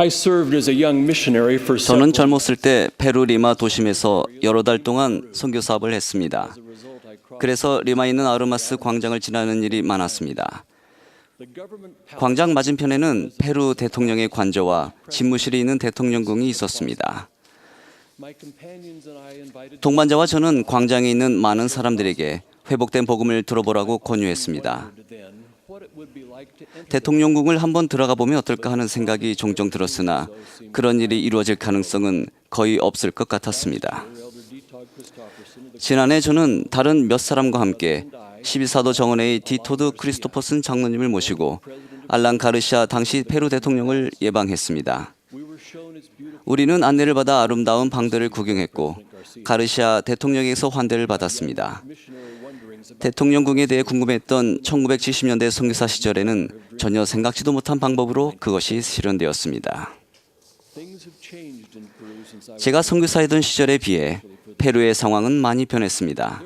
I served as a young missionary for 저는 several 젊었을 때 페루 리마 도심에서 여러 달 동안 선교 사업을 했습니다. 그래서 리마에 있는 아르마스 광장을 지나는 일이 많았습니다. 광장 맞은편에는 페루 대통령의 관저와 집무실이 있는 대통령궁이 있었습니다. 동반자와 저는 광장에 있는 많은 사람들에게 회복된 복음을 들어보라고 권유했습니다. 대통령궁을 한번 들어가 보면 어떨까 하는 생각이 종종 들었으나 그런 일이 이루어질 가능성은 거의 없을 것 같았습니다. 지난해 저는 다른 몇 사람과 함께 12사도 정원회의 디토드 크리스토퍼슨 장로님을 모시고 알란 가르시아 당시 페루 대통령을 예방했습니다. 우리는 안내를 받아 아름다운 방들을 구경했고 가르시아 대통령에게서 환대를 받았습니다. 대통령궁에 대해 궁금했던 1970년대 선교사 시절에는 전혀 생각지도 못한 방법으로 그것이 실현되었습니다. 제가 선교사이던 시절에 비해 페루의 상황은 많이 변했습니다.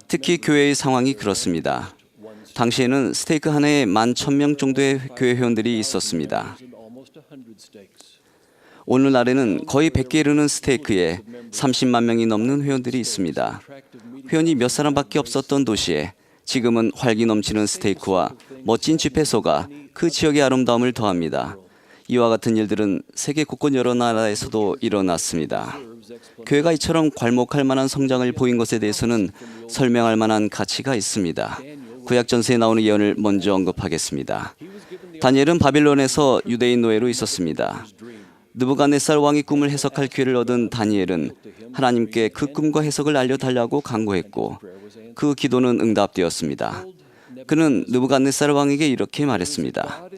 특히 교회의 상황이 그렇습니다. 당시에는 스테이크 하나에 11,000명 정도의 교회 회원들이 있었습니다. 오늘날에는 거의 100개 이르는 스테이크에 30만 명이 넘는 회원들이 있습니다. 회원이 몇 사람밖에 없었던 도시에 지금은 활기 넘치는 스테이크와 멋진 집회소가 그 지역의 아름다움을 더합니다. 이와 같은 일들은 세계 곳곳 여러 나라에서도 일어났습니다. 교회가 이처럼 괄목할 만한 성장을 보인 것에 대해서는 설명할 만한 가치가 있습니다. 구약전서에 나오는 예언을 먼저 언급하겠습니다. 다니엘은 바빌론에서 유대인 노예로 있었습니다. 느부갓네살 왕이 꿈을 해석할 기회를 얻은 다니엘은 하나님께 그 꿈과 해석을 알려달라고 간구했고 그 기도는 응답되었습니다. 그는 느부갓네살 왕에게 이렇게 말했습니다.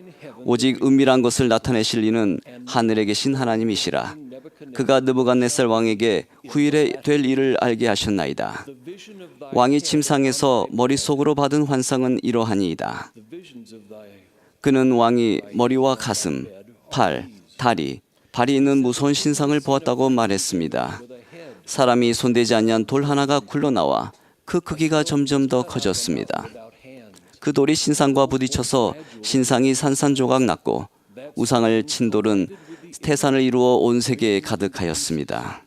오직 은밀한 것을 나타내실 이는 하늘에 계신 하나님이시라. 그가 느부갓네살 왕에게 후일에 될 일을 알게 하셨나이다. 왕이 침상에서 머릿속으로 받은 환상은 이러하니이다. 그는 왕이 머리와 가슴, 팔, 다리, 발이 있는 무서운 신상을 보았다고 말했습니다. 사람이 손대지 아니한 돌 하나가 굴러나와 그 크기가 점점 더 커졌습니다. 그 돌이 신상과 부딪혀서 신상이 산산조각 났고 우상을 친 돌은 태산을 이루어 온 세계에 가득하였습니다.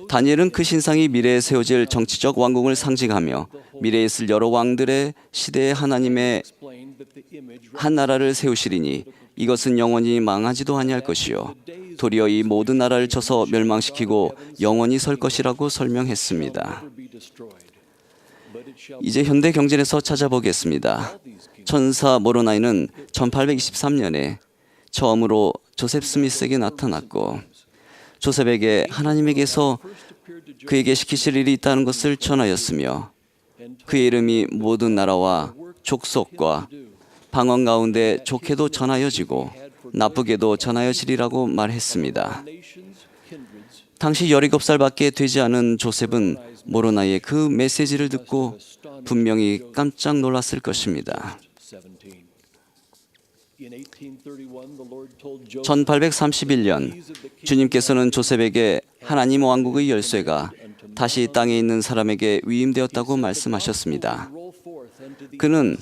다니엘은 그 신상이 미래에 세워질 정치적 왕국을 상징하며 미래에 있을 여러 왕들의 시대에 하나님의 한 나라를 세우시리니 이것은 영원히 망하지도 아니할 것이요 도리어 이 모든 나라를 쳐서 멸망시키고 영원히 설 것이라고 설명했습니다. 이제 현대 경전에서 찾아보겠습니다. 천사 모로나이는 1823년에 처음으로 조셉 스미스에게 나타났고 조셉에게 하나님에게서 그에게 시키실 일이 있다는 것을 전하였으며 그의 이름이 모든 나라와 족속과 방언 가운데 좋게도 전하여지고 나쁘게도 전하여지리라고 말했습니다. 당시 17살밖에 되지 않은 조셉은 모로나이의 그 메시지를 듣고 분명히 깜짝 놀랐을 것입니다. 1831년 주님께서는 조셉에게 하나님 왕국의 열쇠가 다시 땅에 있는 사람에게 위임되었다고 말씀하셨습니다. 그는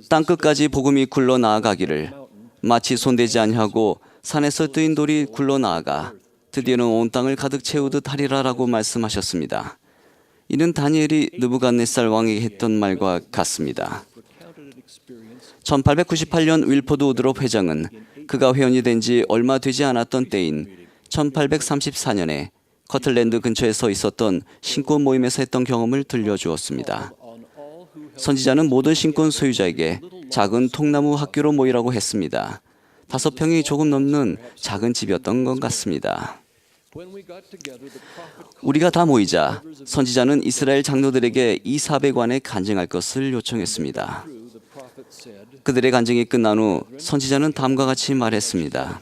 땅끝까지 복음이 굴러나아가기를 마치 손대지 아니하고 산에서 뜨인 돌이 굴러나아가 드디어는 온 땅을 가득 채우듯 하리라라고 말씀하셨습니다. 이는 다니엘이 느부갓네살 왕에게 했던 말과 같습니다. 1898년 윌포드 우드롭 회장은 그가 회원이 된 지 얼마 되지 않았던 때인 1834년에 커틀랜드 근처에서 있었던 신권 모임에서 했던 경험을 들려주었습니다. 선지자는 모든 신권 소유자에게 작은 통나무 학교로 모이라고 했습니다. 5평이 조금 넘는 작은 집이었던 것 같습니다. 우리가 다 모이자 선지자는 이스라엘 장로들에게 이 사백에 관해 간증할 것을 요청했습니다. 그들의 간증이 끝난 후 선지자는 다음과 같이 말했습니다.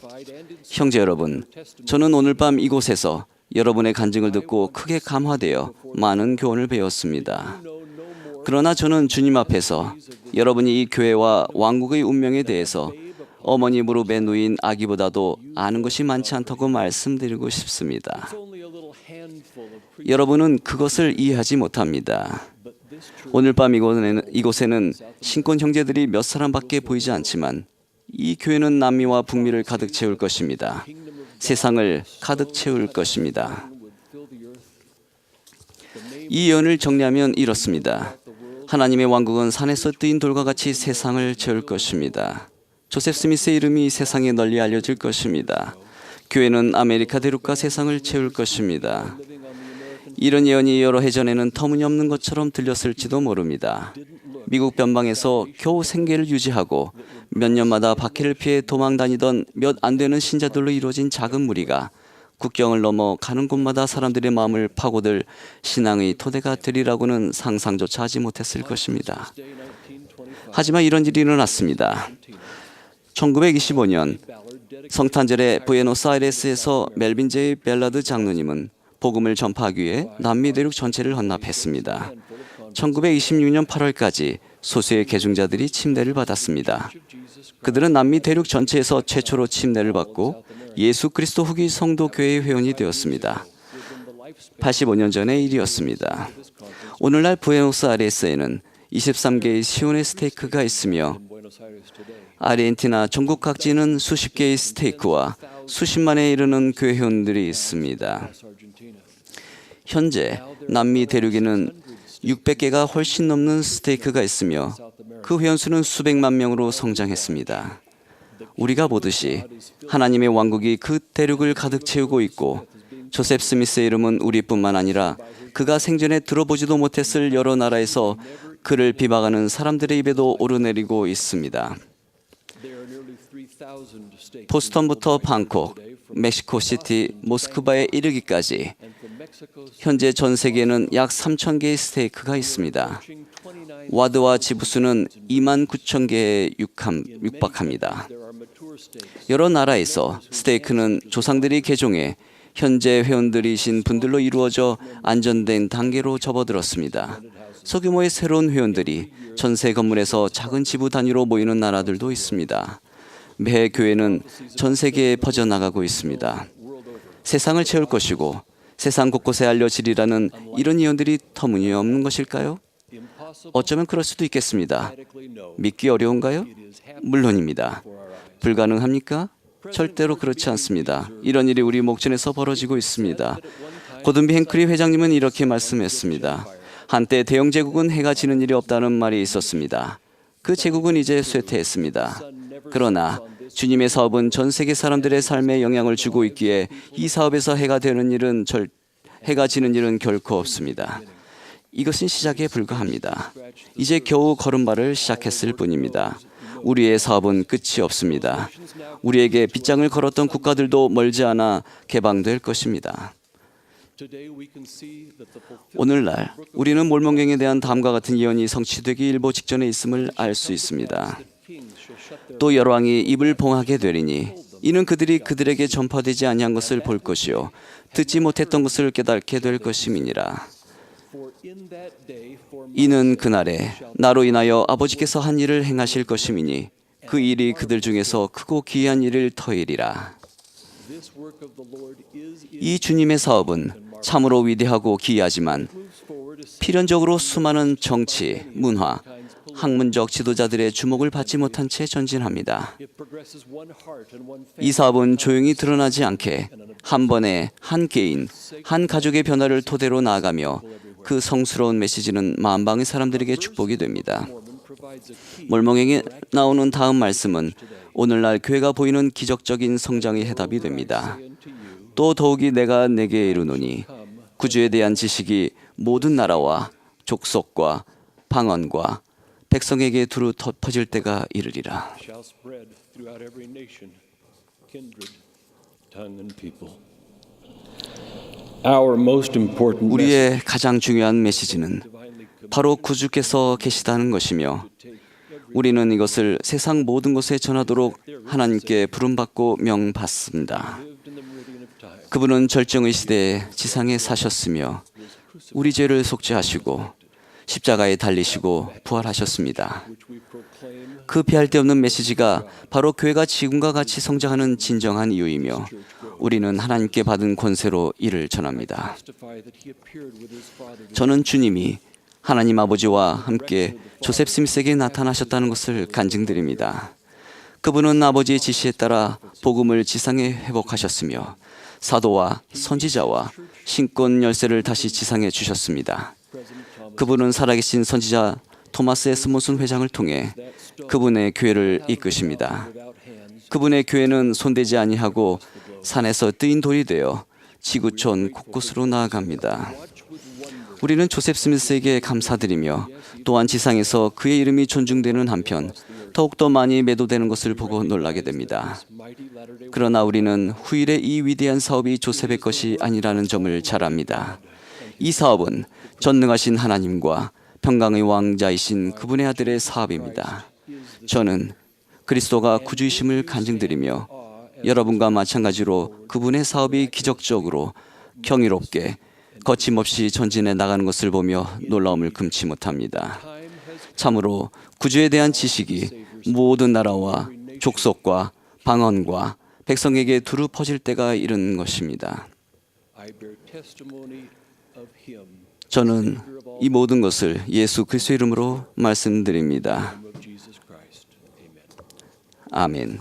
형제 여러분, 저는 오늘 밤 이곳에서 여러분의 간증을 듣고 크게 감화되어 많은 교훈을 배웠습니다. 그러나 저는 주님 앞에서 여러분이 이 교회와 왕국의 운명에 대해서 어머니 무릎에 누인 아기보다도 아는 것이 많지 않다고 말씀드리고 싶습니다. 여러분은 그것을 이해하지 못합니다. 오늘 밤 이곳에는 신권 형제들이 몇 사람밖에 보이지 않지만 이 교회는 남미와 북미를 가득 채울 것입니다. 세상을 가득 채울 것입니다. 이 예언을 정리하면 이렇습니다. 하나님의 왕국은 산에서 뜨인 돌과 같이 세상을 채울 것입니다. 조셉 스미스의 이름이 세상에 널리 알려질 것입니다. 교회는 아메리카 대륙과 세상을 채울 것입니다. 이런 예언이 여러 해 전에는 터무니없는 것처럼 들렸을지도 모릅니다. 미국 변방에서 겨우 생계를 유지하고 몇 년마다 박해를 피해 도망 다니던 몇 안 되는 신자들로 이루어진 작은 무리가 국경을 넘어 가는 곳마다 사람들의 마음을 파고들 신앙의 토대가 되리라고는 상상조차 하지 못했을 것입니다. 하지만 이런 일이 일어났습니다. 1925년 성탄절에 부에노스아이레스에서 멜빈 제이 벨라드 장로님은 복음을 전파하기 위해 남미 대륙 전체를 헌납했습니다. 1926년 8월까지 소수의 개중자들이 침례를 받았습니다. 그들은 남미 대륙 전체에서 최초로 침례를 받고 예수 그리스도 후기 성도 교회의 회원이 되었습니다. 85년 전의 일이었습니다. 오늘날 부에노스아이레스에는 23개의 시온의 스테이크가 있으며 아르헨티나 전국 각지는 수십 개의 스테이크와 수십만에 이르는 교회 회원들이 있습니다. 현재 남미 대륙에는 600개가 훨씬 넘는 스테이크가 있으며 그 회원수는 수백만 명으로 성장했습니다. 우리가 보듯이 하나님의 왕국이 그 대륙을 가득 채우고 있고 조셉 스미스의 이름은 우리뿐만 아니라 그가 생전에 들어보지도 못했을 여러 나라에서 그를 비방하는 사람들의 입에도 오르내리고 있습니다. 보스턴부터 방콕, 멕시코시티, 모스크바에 이르기까지 현재 전 세계에는 약 3,000개의 스테이크가 있습니다. 와드와 지부수는 29,000개에 육박합니다. 여러 나라에서 스테이크는 조상들이 개종해 현재 회원들이신 분들로 이루어져 안전된 단계로 접어들었습니다. 소규모의 새로운 회원들이 전세 건물에서 작은 지부 단위로 모이는 나라들도 있습니다. 매 교회는 전 세계에 퍼져나가고 있습니다. 세상을 채울 것이고 세상 곳곳에 알려지리라는 이런 예언들이 터무니없는 것일까요? 어쩌면 그럴 수도 있겠습니다. 믿기 어려운가요? 물론입니다. 불가능합니까? 절대로 그렇지 않습니다. 이런 일이 우리 목전에서 벌어지고 있습니다. 고든비 행크리 회장님은 이렇게 말씀했습니다. 한때 대영 제국은 해가 지는 일이 없다는 말이 있었습니다. 그 제국은 이제 쇠퇴했습니다. 그러나 주님의 사업은 전 세계 사람들의 삶에 영향을 주고 있기에 이 사업에서 해가 지는 일은 결코 없습니다. 이것은 시작에 불과합니다. 이제 겨우 걸음발을 시작했을 뿐입니다. 우리의 사업은 끝이 없습니다. 우리에게 빗장을 걸었던 국가들도 멀지 않아 개방될 것입니다. 오늘날 우리는 몰몬경에 대한 다음과 같은 예언이 성취되기 일보 직전에 있음을 알 수 있습니다. 또 여러 왕이 입을 봉하게 되리니 이는 그들이 그들에게 전파되지 아니한 것을 볼 것이요 듣지 못했던 것을 깨닫게 될 것임이니라. 이는 그날에 나로 인하여 아버지께서 한 일을 행하실 것임이니 그 일이 그들 중에서 크고 기이한 일을 터이리라. 이 주님의 사업은 참으로 위대하고 기이하지만 필연적으로 수많은 정치, 문화, 학문적 지도자들의 주목을 받지 못한 채 전진합니다. 이 사업은 조용히 드러나지 않게 한 번에 한 개인, 한 가족의 변화를 토대로 나아가며 그 성스러운 메시지는 만방의 사람들에게 축복이 됩니다. 몰몬경에 나오는 다음 말씀은 오늘날 교회가 보이는 기적적인 성장의 해답이 됩니다. 또 더욱이 내가 내게 이르노니 구주에 대한 지식이 모든 나라와 족속과 방언과 백성에게 두루 퍼질 때가 이르리라. 우리의 가장 중요한 메시지는 바로 구주께서 계시다는 것이며 우리는 이것을 세상 모든 곳에 전하도록 하나님께 부름받고 명받습니다. 그분은 절정의 시대에 지상에 사셨으며 우리 죄를 속죄하시고 십자가에 달리시고 부활하셨습니다. 그 피할 데 없는 메시지가 바로 교회가 지금과 같이 성장하는 진정한 이유이며 우리는 하나님께 받은 권세로 이를 전합니다. 저는 주님이 하나님 아버지와 함께 조셉 스미스에게 나타나셨다는 것을 간증드립니다. 그분은 아버지의 지시에 따라 복음을 지상에 회복하셨으며 사도와 선지자와 신권 열쇠를 다시 지상에 주셨습니다. 그분은 살아계신 선지자 토마스 S. 몬슨 회장을 통해 그분의 교회를 이끄십니다. 그분의 교회는 손대지 아니하고 산에서 뜨인 돌이 되어 지구촌 곳곳으로 나아갑니다. 우리는 조셉 스미스에게 감사드리며 또한 지상에서 그의 이름이 존중되는 한편 더욱더 많이 매도되는 것을 보고 놀라게 됩니다. 그러나 우리는 후일의 이 위대한 사업이 조셉의 것이 아니라는 점을 잘 압니다. 이 사업은 전능하신 하나님과 평강의 왕자이신 그분의 아들의 사업입니다. 저는 그리스도가 구주이심을 간증드리며 여러분과 마찬가지로 그분의 사업이 기적적으로 경이롭게 거침없이 전진해 나가는 것을 보며 놀라움을 금치 못합니다. 참으로 구주에 대한 지식이 모든 나라와 족속과 방언과 백성에게 두루 퍼질 때가 이른 것입니다. 저는 이 모든 것을 예수 그리스도의 이름으로 말씀드립니다. 아멘.